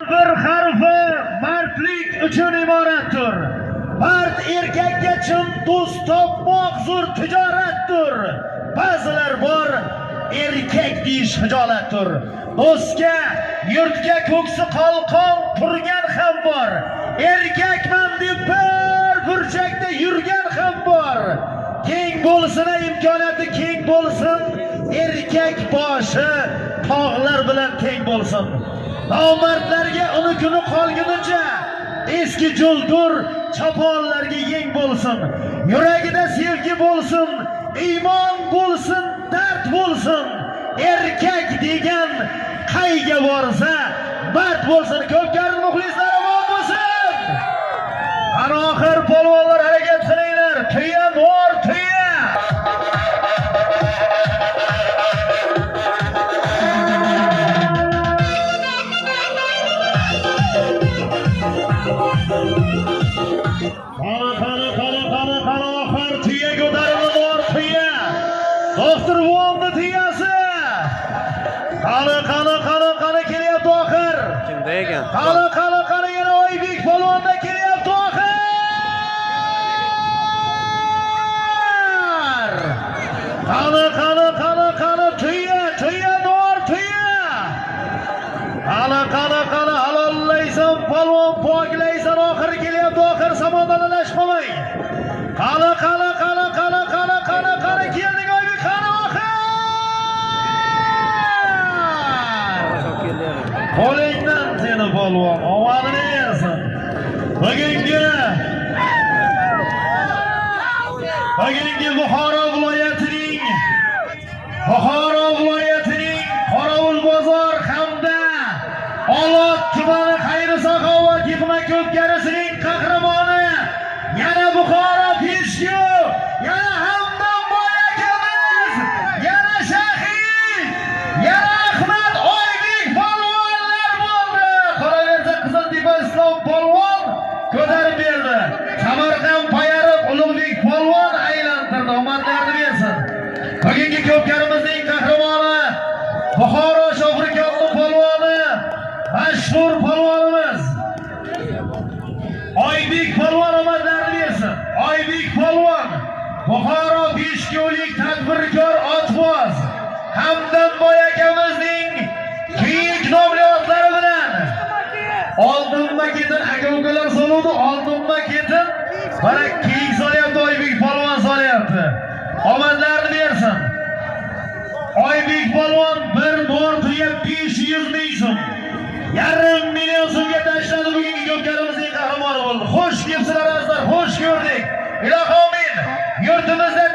Bir harfi mardlik uchun iboratdir. Mard erkakga chin do'st topmoq zo'r tijoratdir. Ba'zilar bor erkak deyish hijolatdir. Do'stga, yurtga ko'ksi qalqon turgan ham bor. Erkakman deb bir burchakda yurgan ham bor. Keng bo'lsin, imkoniyati keng bo'lsin. Erkak boshi tog'lar bilan teng bo'lsin. Nomardlarga uni kuni qolgunicha eski juldur choponlarga yeng bo'lsin. Yuragida sevgi bo'lsin, iymon bo'lsin, dard bo'lsin. Erkak degan qayga borsa mard bo'lsin. Ko'pkarim muxlislar omon bo'lsin. Ana oxir polvonlar harakat qilinglar. Tuya bor, tuya. Qani oxir tuya ko'tarildi, bor tuya. Doktor Vomni tuyasi. Qani kelyapti oxir. Kimda ekan? Qani yana Oybek polvonda kelyapti oxir. Qani tuya bor tuya. Qani halollaysan polvon, poklaysan, oxir kelyapti, oxir samodanlash qolmang. Qani keldik Oybek, qani oxir. Qo'lingdan seni polvon, omadini bersin. Bugungi Buxoro viloyatining Qorovulbozor hamda Olot tumani xayr-saxovat yig'ma ko'pkarisining qahramoni yana Buxoro Peshku, yana Hamdam boy akamiz, yana Shahid, yana Ahmad Oybek polvonlar bo'ldi. Qolaversa Qiziltepa Islom polvon ko'tarib berdi. Samarqand Payariq Ulug'bek polvon aylantirdi. Omadlarni bersin. Bugungi ko'pkarimizning qahramoni Buxoro Shofirkonning polvoni, mashhur polvonimiz Oybek polvon omadlarni bersin. Oybek polvon Buxoro Peshkulik tadbirkor otboz Hamdam boy akamizning kiyik nomli otlari bilan oldinma-ketin aka-ukalar soluvdi, oldinma-ketin mana kiyik solyapti, Oybek polvon solyapti. Omadlarni bersin. Oybek polvon bir bor tuya 500 ming so'm, 500 million so'mga tashladi. Bugungi ko'pkarimizning qahramoni bo'ldi. Xo'sh kelibsizlar azizlar, xo'sh ko'rdik. Ilohim, yurtimizda